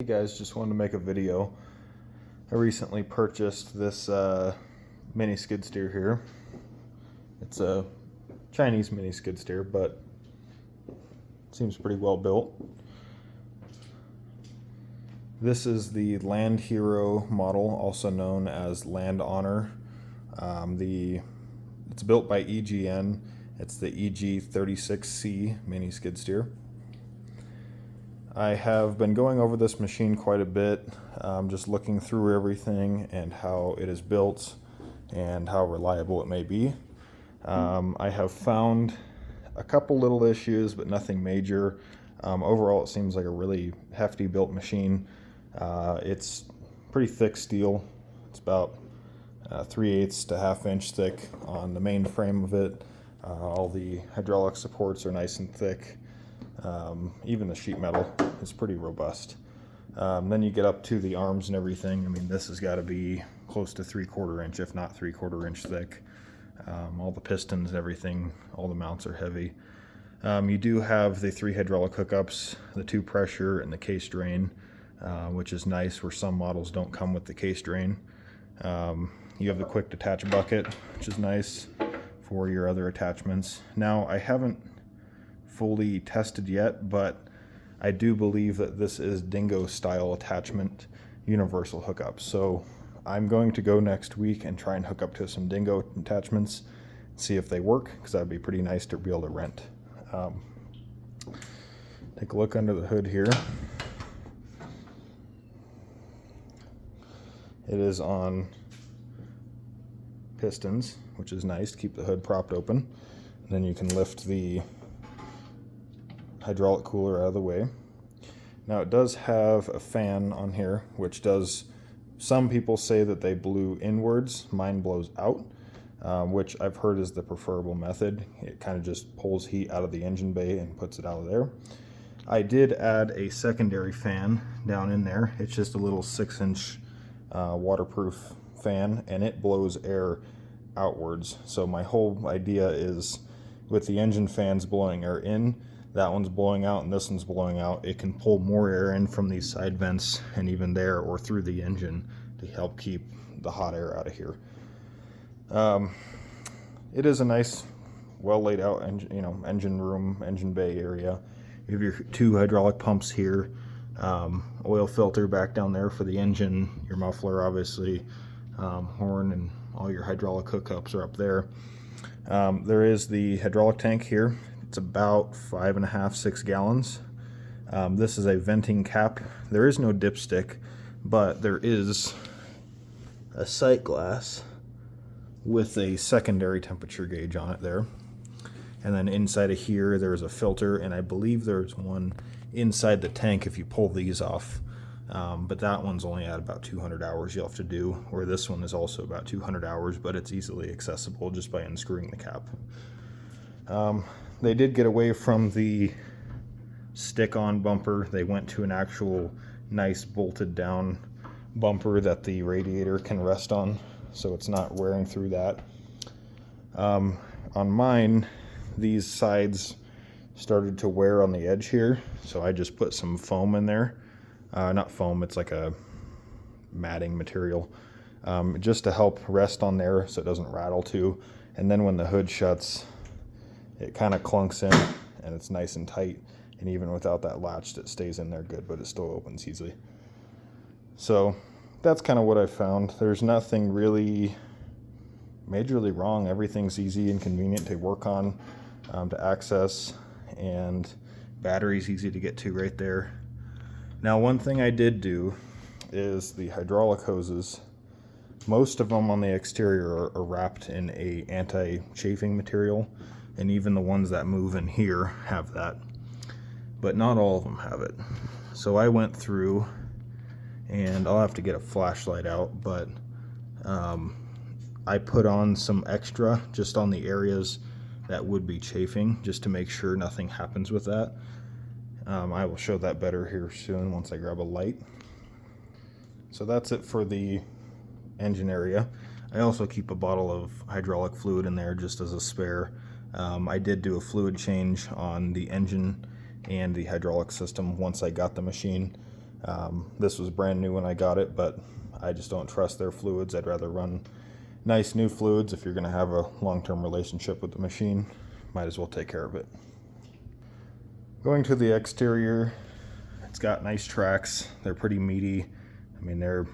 Hey guys, just wanted to make a video. I recently purchased this mini skid steer here. It's a Chinese mini skid steer, but it seems pretty well built. This is the Landhonor model, also known as Landhonor. It's built by EGN. It's the EG36C mini skid steer. I have been going over this machine quite a bit, just looking through everything and how it is built and how reliable it may be. I have found a couple little issues, but nothing major. Overall, it seems like a really hefty built machine. It's pretty thick steel. It's about 3/8 to 1/2 inch thick on the main frame of it. All the hydraulic supports are nice and thick. Even the sheet metal is pretty robust. Then you get up to the arms and everything. I mean, this has got to be close to 3/4 inch, if not 3/4 inch thick. All the pistons and everything, all the mounts are heavy. You do have the 3 hydraulic hookups, the 2 pressure and the case drain, which is nice where some models don't come with the case drain. You have the quick detach bucket, which is nice for your other attachments. Now, I haven't fully tested yet, but I do believe that this is dingo style attachment universal hookup. So I'm going to go next week and try and hook up to some dingo attachments, see if they work, because that'd be pretty nice to be able to rent. Take a look under the hood here. It is on pistons, which is nice to keep the hood propped open. And then you can lift the hydraulic cooler out of the way. Now it does have a fan on here, which does, some people say that they blew inwards, mine blows out, which I've heard is the preferable method. It kind of just pulls heat out of the engine bay and puts it out of there. I did add a secondary fan down in there. It's just a little 6-inch waterproof fan, and it blows air outwards. So my whole idea is, with the engine fans blowing air in, that one's blowing out and this one's blowing out, it can pull more air in from these side vents and even there or through the engine to help keep the hot air out of here. It is a nice, well laid out engine room, engine bay area. You have your 2 hydraulic pumps here, oil filter back down there for the engine, your muffler obviously, horn, and all your hydraulic hookups are up there. There is the hydraulic tank here. It's about 5.5, 6 gallons. This is a venting cap. There is no dipstick, but there is a sight glass with a secondary temperature gauge on it there. And then inside of here, there's a filter, and I believe there's one inside the tank if you pull these off. But that one's only at about 200 hours you'll have to do, where this one is also about 200 hours, but it's easily accessible just by unscrewing the cap. They did get away from the stick-on bumper. They went to an actual nice bolted down bumper that the radiator can rest on, so it's not wearing through that. On mine, these sides started to wear on the edge here, so I just put some foam in there. Not foam, it's like a matting material, just to help rest on there so it doesn't rattle too. And then when the hood shuts, it kind of clunks in and it's nice and tight, and even without that latch it stays in there good, but it still opens easily. So that's kind of what I found. There's nothing really majorly wrong. Everything's easy and convenient to work on, to access, and battery's easy to get to right there. Now, one thing I did do is the hydraulic hoses. Most of them on the exterior are wrapped in a anti-chafing material, and even the ones that move in here have that, but not all of them have it. So I went through, and I'll have to get a flashlight out, but I put on some extra just on the areas that would be chafing, just to make sure nothing happens with that. I will show that better here soon once I grab a light. So that's it for the engine area. I also keep a bottle of hydraulic fluid in there just as a spare. I did do a fluid change on the engine and the hydraulic system once I got the machine. This was brand new when I got it, but I just don't trust their fluids. I'd rather run nice new fluids. If you're going to have a long-term relationship with the machine, might as well take care of it. Going to the exterior, it's got nice tracks. They're pretty meaty. I mean, they're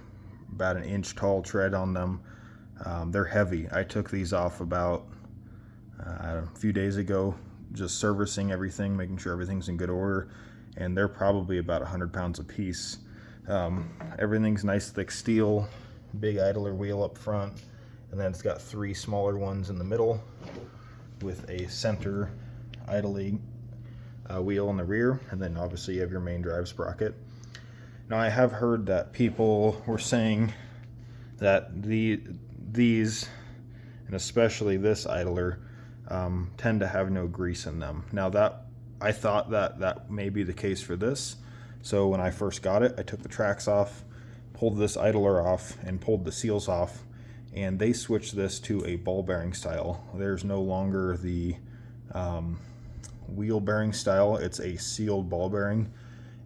about an inch tall tread on them. They're heavy. I took these off about a few days ago, just servicing everything, making sure everything's in good order, and they're probably about 100 pounds a piece. Everything's nice thick steel, big idler wheel up front, and then it's got 3 smaller ones in the middle with a center idling wheel in the rear, and then obviously you have your main drive sprocket. Now, I have heard that people were saying that these, and especially this idler, tend to have no grease in them. Now, that I thought that may be the case for this. So when I first got it, I took the tracks off, pulled this idler off, and pulled the seals off, and they switched this to a ball bearing style. There's no longer the wheel bearing style. It's a sealed ball bearing,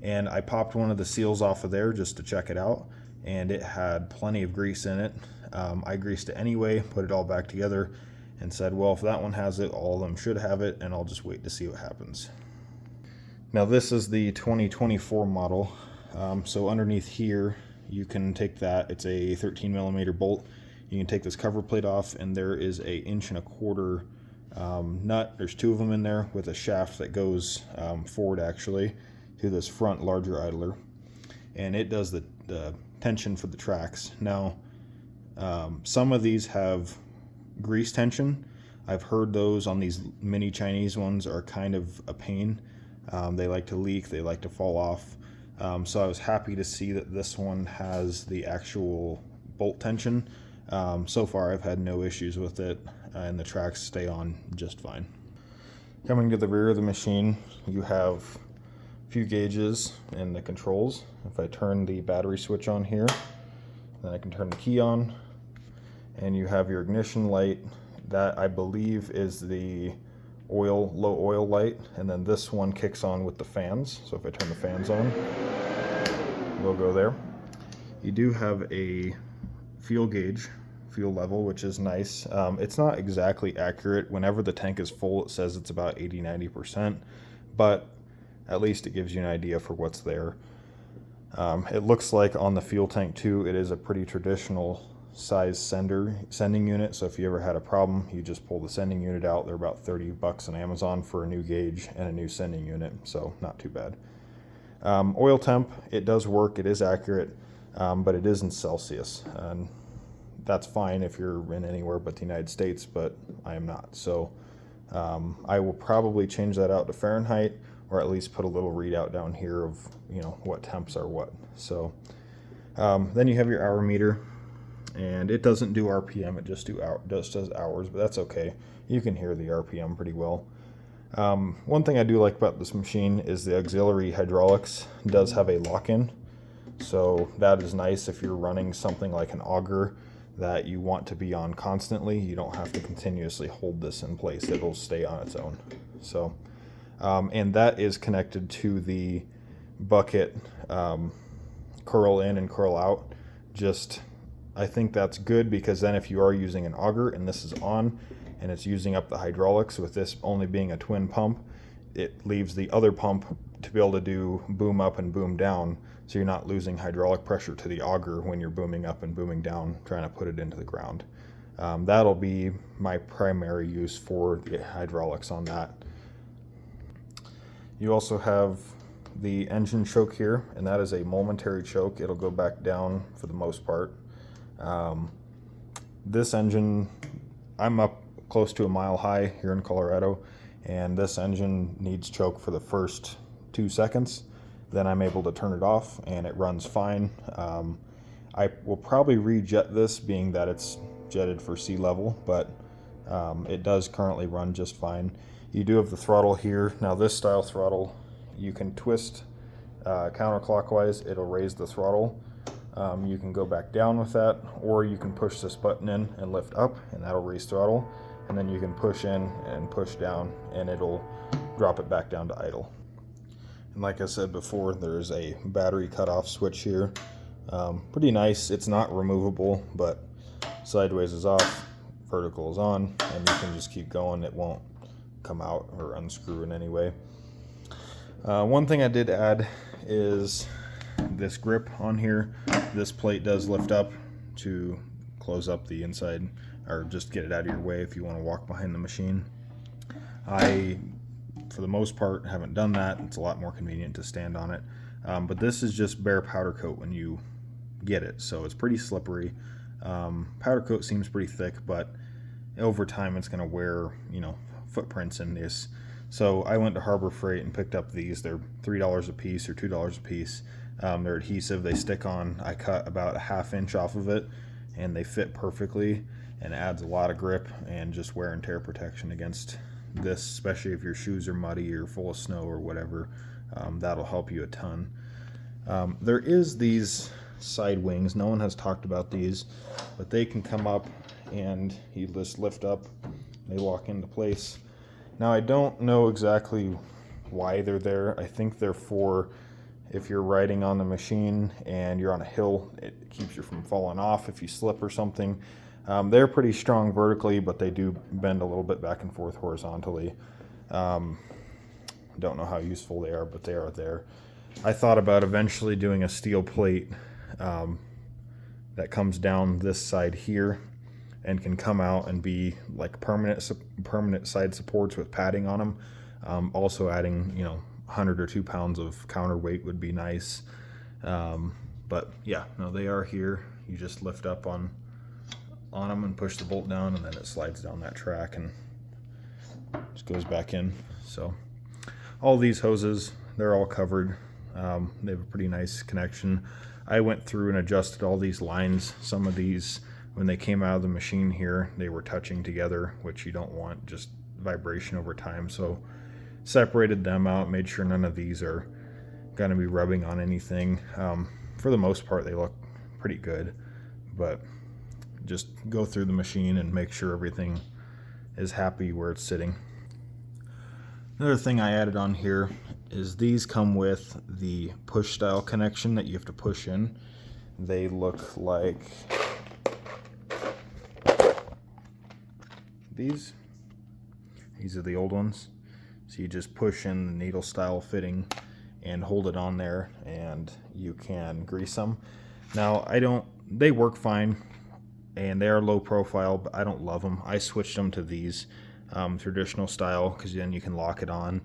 and I popped one of the seals off of there just to check it out, and it had plenty of grease in it. I greased it anyway, put it all back together, and said, well, if that one has it, all of them should have it, and I'll just wait to see what happens. Now, this is the 2024 model. So underneath here, you can take that. It's a 13mm bolt. You can take this cover plate off, and there is a 1.25 inch nut. There's 2 of them in there with a shaft that goes forward actually to this front larger idler, and it does the tension for the tracks. Now, some of these have grease tension. I've heard those on these mini Chinese ones are kind of a pain. They like to leak, they like to fall off. So I was happy to see that this one has the actual bolt tension. So far I've had no issues with it, and the tracks stay on just fine. Coming to the rear of the machine, you have a few gauges and the controls. If I turn the battery switch on here, then I can turn the key on, and you have your ignition light. That, I believe, is the low oil light, and then this one kicks on with the fans. So if I turn the fans on, we'll go there. You do have a fuel gauge, fuel level, which is nice. It's not exactly accurate. Whenever the tank is full, it says it's about 80-90%, but at least it gives you an idea for what's there. It looks like on the fuel tank too, it is a pretty traditional size sending unit. So if you ever had a problem, you just pull the sending unit out. They're about $30 on Amazon for a new gauge and a new sending unit, so not too bad. Oil temp, it does work, it is accurate, but it is in Celsius, and that's fine if you're in anywhere but the United States, but I am not. So I will probably change that out to Fahrenheit, or at least put a little readout down here of, you know, what temps are what. So then you have your hour meter, and it doesn't do RPM, it just does hours, but that's okay. You can hear the RPM pretty well. One thing I do like about this machine is the auxiliary hydraulics does have a lock-in, so that is nice if you're running something like an auger that you want to be on constantly. You don't have to continuously hold this in place, it'll stay on its own. So and that is connected to the bucket curl in and curl out. I think that's good, because then if you are using an auger and this is on and it's using up the hydraulics, with this only being a twin pump, it leaves the other pump to be able to do boom up and boom down, so you're not losing hydraulic pressure to the auger when you're booming up and booming down trying to put it into the ground. That'll be my primary use for the hydraulics on that. You also have the engine choke here, and that is a momentary choke. It'll go back down for the most part. This engine, I'm up close to a mile high here in Colorado, and this engine needs choke for the first 2 seconds. Then I'm able to turn it off and it runs fine. I will probably rejet this, being that it's jetted for sea level, but it does currently run just fine. You do have the throttle here. Now, this style throttle, you can twist counterclockwise, it'll raise the throttle. You can go back down with that, or you can push this button in and lift up, and that'll raise throttle. And then you can push in and push down, and it'll drop it back down to idle. And like I said before, there's a battery cutoff switch here. Pretty nice. It's not removable, but sideways is off, vertical is on, and you can just keep going. It won't come out or unscrew in any way. One thing I did add is this grip on here. This plate does lift up to close up the inside, or just get it out of your way if you want to walk behind the machine. I, for the most part, haven't done that. It's a lot more convenient to stand on it. But this is just bare powder coat when you get it, so it's pretty slippery. Powder coat seems pretty thick, but over time it's going to wear, you know, footprints in this. So I went to Harbor Freight and picked up these. They're $3 a piece or $2 a piece. They're adhesive, they stick on. I cut about a ½ inch off of it and they fit perfectly, and adds a lot of grip and just wear and tear protection against this, especially if your shoes are muddy or full of snow or whatever. That'll help you a ton. There is these side wings. No one has talked about these, but they can come up and you just lift up, they lock into place. Now I don't know exactly why they're there. I think they're for if you're riding on the machine and you're on a hill, it keeps you from falling off if you slip or something. They're pretty strong vertically, but they do bend a little bit back and forth horizontally. Don't know how useful they are, but they are there. I thought about eventually doing a steel plate that comes down this side here and can come out and be like permanent side supports with padding on them. Also adding, you know, 100 or 2 pounds of counterweight would be nice. But yeah, no, they are here. You just lift up on them and push the bolt down, and then it slides down that track and just goes back in. So all these hoses, they're all covered. They have a pretty nice connection. I went through and adjusted all these lines. Some of these, when they came out of the machine here, they were touching together, which you don't want, just vibration over time. So separated them out, made sure none of these are going to be rubbing on anything. For the most part, they look pretty good, but just go through the machine and make sure everything is happy where it's sitting. Another thing I added on here is these come with the push style connection that you have to push in. They look like these. These are the old ones. So you just push in the needle style fitting and hold it on there, and you can grease them. Now they work fine and they are low profile, but I don't love them. I switched them to these traditional style because then you can lock it on.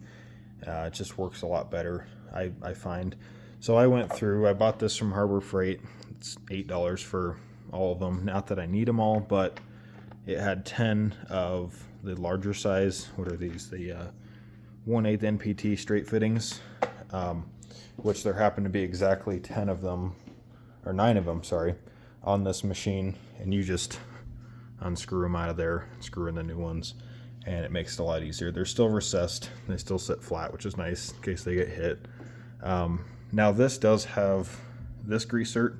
It just works a lot better, I find. So I went through, I bought this from Harbor Freight. It's $8 for all of them. Not that I need them all, but it had 10 of the larger size. What are these? The 1/8 NPT straight fittings, which there happen to be exactly 10 of them, or 9 of them, sorry, on this machine. And you just unscrew them out of there, screw in the new ones, and it makes it a lot easier. They're still recessed, they still sit flat, which is nice in case they get hit. Now this does have this greaser,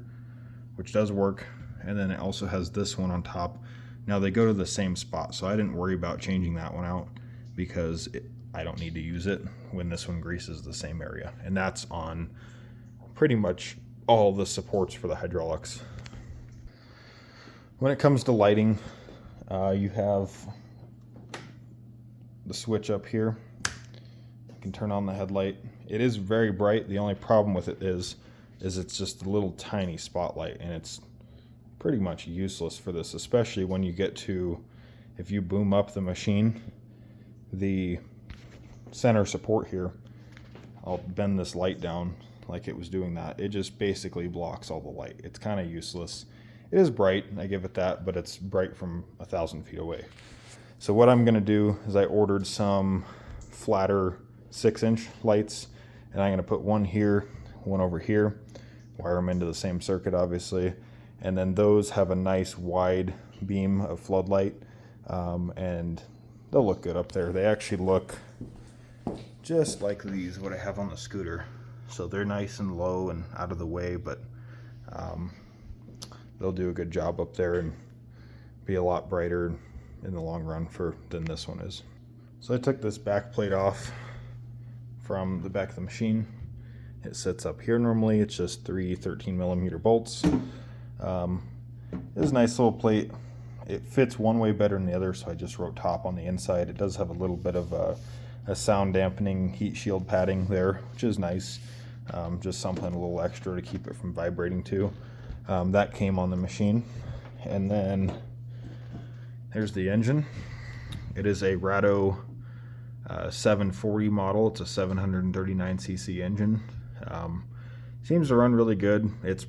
which does work, and then it also has this one on top. Now they go to the same spot, so I didn't worry about changing that one out because I don't need to use it when this one greases the same area. And that's on pretty much all the supports for the hydraulics. When it comes to lighting, you have the switch up here. You can turn on the headlight. It is very bright. The only problem with it is it's just a little tiny spotlight, and it's pretty much useless for this, especially when you get to, if you boom up the machine, the center support here, I'll bend this light down like it was doing that. It just basically blocks all the light. It's kind of useless. It is bright, I give it that, but it's bright from 1,000 feet away. So what I'm going to do is I ordered some flatter 6-inch lights, and I'm going to put one here, one over here, wire them into the same circuit obviously, and then those have a nice wide beam of floodlight, and they'll look good up there. They actually look just like these, what I have on the scooter. So they're nice and low and out of the way, but they'll do a good job up there and be a lot brighter in the long run than this one is. So I took this back plate off from the back of the machine, It sits up here normally. It's just 3 13mm bolts. It's a nice little plate. It fits one way better than the other, so I just wrote top on the inside. It does have a little bit of a sound dampening heat shield padding there, which is nice. Just something a little extra to keep it from vibrating too. That came on the machine. And then there's the engine. It is a ROTA 740 model. It's a 739cc engine. Seems to run really good. It's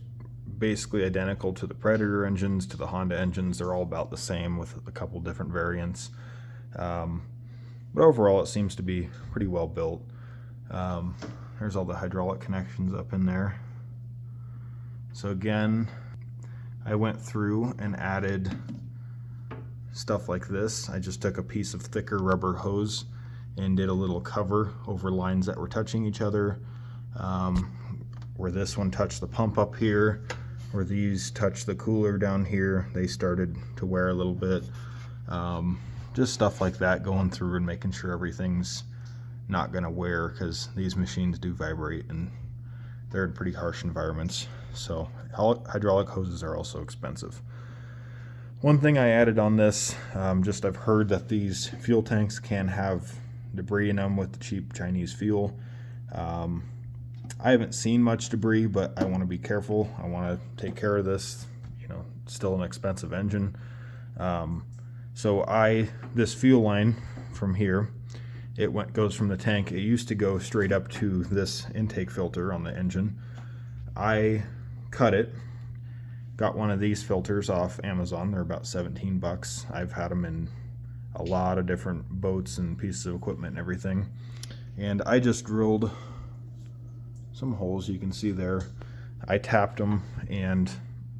basically identical to the Predator engines, to the Honda engines. They're all about the same with a couple different variants. But overall it seems to be pretty well built. There's all the hydraulic connections up in there. So again, I went through and added stuff like this. I just took a piece of thicker rubber hose and did a little cover over lines that were touching each other. Where this one touched the pump up here, where these touched the cooler down here, they started to wear a little bit. Just stuff like that, going through and making sure everything's not gonna wear, because these machines do vibrate and they're in pretty harsh environments. So hydraulic hoses are also expensive. One thing I added on this, just I've heard that these fuel tanks can have debris in them with the cheap Chinese fuel. I haven't seen much debris, but I want to be careful. I want to take care of this. You know, still an expensive engine. So this fuel line from here, goes from the tank. It used to go straight up to this intake filter on the engine. I cut it, got one of these filters off Amazon. They're about 17 bucks. I've had them in a lot of different boats and pieces of equipment and everything. And I just drilled some holes, you can see there. I tapped them and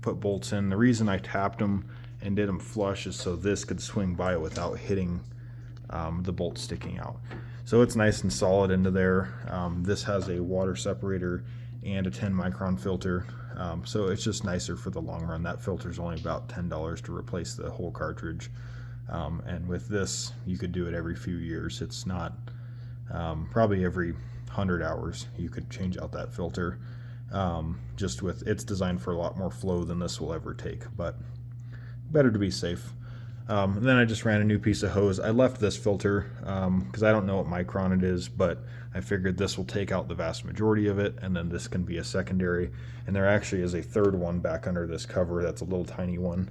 put bolts in. The reason I tapped them and did them flush is so this could swing by without hitting the bolt sticking out. So it's nice and solid into there. This has a water separator and a 10 micron filter. So it's just nicer for the long run. That filter is only about $10 to replace the whole cartridge. And with this, you could do it every few years. It's not, probably every 100 hours you could change out that filter. It's designed for a lot more flow than this will ever take, but better to be safe. Then I just ran a new piece of hose. I left this filter because I don't know what micron it is, but I figured this will take out the vast majority of it, and then this can be a secondary. And there actually is a third one back under this cover that's a little tiny one.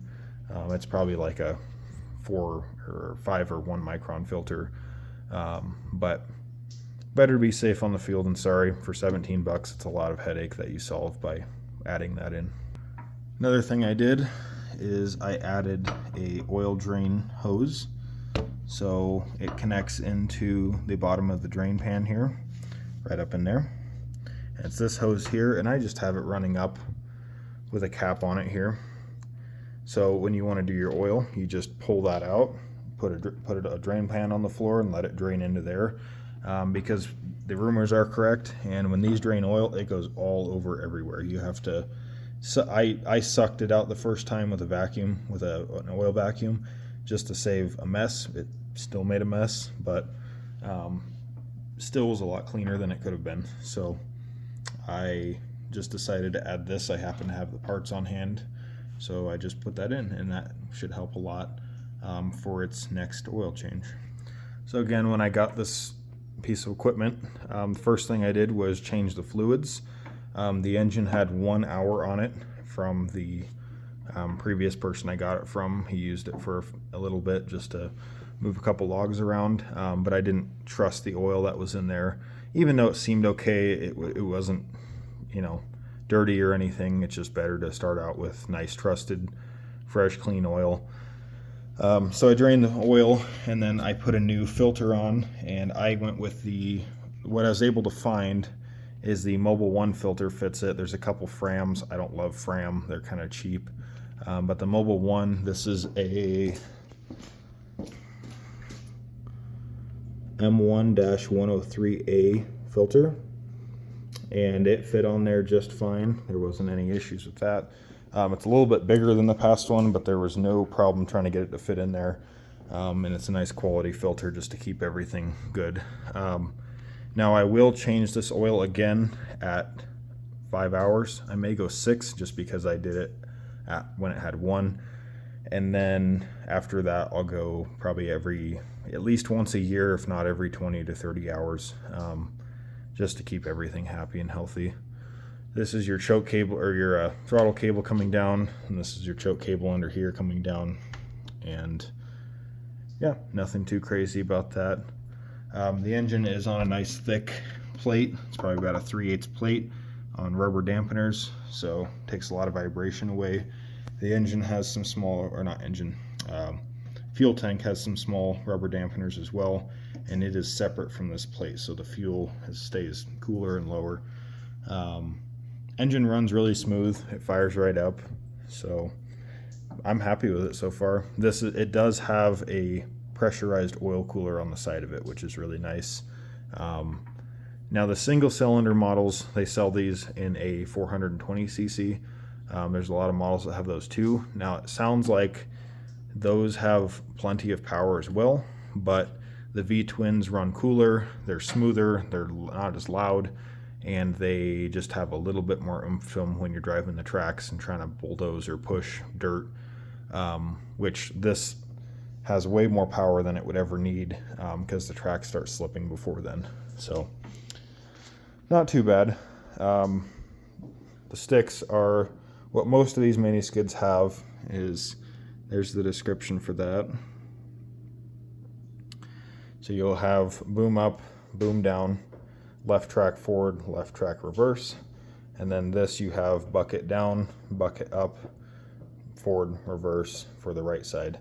It's probably like a 4 or 5 or 1 micron filter, but better to be safe on the field than sorry. For 17 bucks, it's a lot of headache that you solve by adding that in. Another thing I did is I added a oil drain hose. So it connects into the bottom of the drain pan here, right up in there. And it's this hose here, and I just have it running up with a cap on it here. So when you want to do your oil, you just pull that out, put a drain pan on the floor and let it drain into there. Because the rumors are correct, and when these drain oil, it goes all over everywhere. You have to, I sucked it out the first time with a vacuum, with an oil vacuum, just to save a mess. It still made a mess, but still was a lot cleaner than it could have been. So I just decided to add this. I happen to have the parts on hand, so I just put that in, and that should help a lot for its next oil change. So again, when I got this piece of equipment, the first thing I did was change the fluids. The engine had 1 hour on it from the previous person I got it from. He used it for a little bit just to move a couple logs around, but I didn't trust the oil that was in there. Even though it seemed okay, it wasn't, you know, dirty or anything. It's just better to start out with nice, trusted, fresh, clean oil. So I drained the oil, and then I put a new filter on, and I went with what I was able to find is the Mobil 1 filter fits it. There's a couple Frams. I don't love Fram. They're kind of cheap. But the Mobil 1, this is a M1-103A filter, and it fit on there just fine. There wasn't any issues with that. It's a little bit bigger than the past one, but there was no problem trying to get it to fit in there. And it's a nice quality filter just to keep everything good. Now I will change this oil again at 5 hours. I may go 6 just because I did it when it had 1. And then after that, I'll go probably at least once a year, if not every 20 to 30 hours, just to keep everything happy and healthy. This is your choke cable, or your throttle cable coming down, and this is your choke cable under here coming down. And yeah, nothing too crazy about that. The engine is on a nice thick plate. It's probably about a 3/8 plate on rubber dampeners, so it takes a lot of vibration away. The engine has some small, or not engine, fuel tank has some small rubber dampeners as well, and it is separate from this plate, so the fuel stays cooler and lower. Engine runs really smooth. It fires right up, so I'm happy with it so far. It does have a pressurized oil cooler on the side of it, which is really nice. Now the single cylinder models, they sell these in a 420cc. There's a lot of models that have those too. Now it sounds like those have plenty of power as well, but the V-twins run cooler, they're smoother, they're not as loud, and they just have a little bit more oomph to them when you're driving the tracks and trying to bulldoze or push dirt, which this has way more power than it would ever need, because the tracks start slipping before then. So not too bad. The sticks are what most of these mini skids have. There's the description for that. So you'll have boom up, boom down, left track forward, left track reverse, and then this you have bucket down, bucket up, forward, reverse for the right side.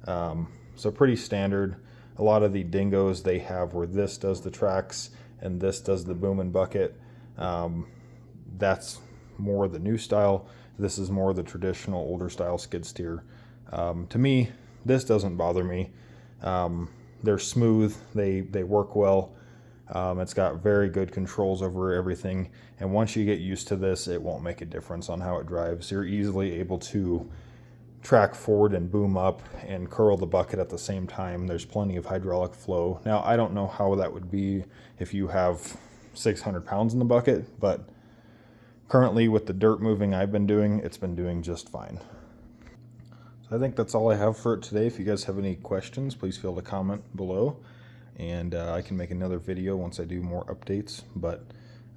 So pretty standard. A lot of the Dingos, they have where this does the tracks and this does the boom and bucket. That's more the new style. This is more the traditional older style skid steer. To me, this doesn't bother me. They're smooth, they work well. It's got very good controls over everything, and once you get used to this, it won't make a difference on how it drives. You're easily able to track forward and boom up and curl the bucket at the same time. There's plenty of hydraulic flow. Now I don't know how that would be if you have 600 pounds in the bucket, but currently with the dirt moving I've been doing, it's been doing just fine. So I think that's all I have for it today. If you guys have any questions, please feel to comment below, and I can make another video once I do more updates. But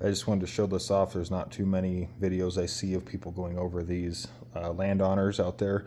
I just wanted to show this off. There's not too many videos I see of people going over these Landhonors out there.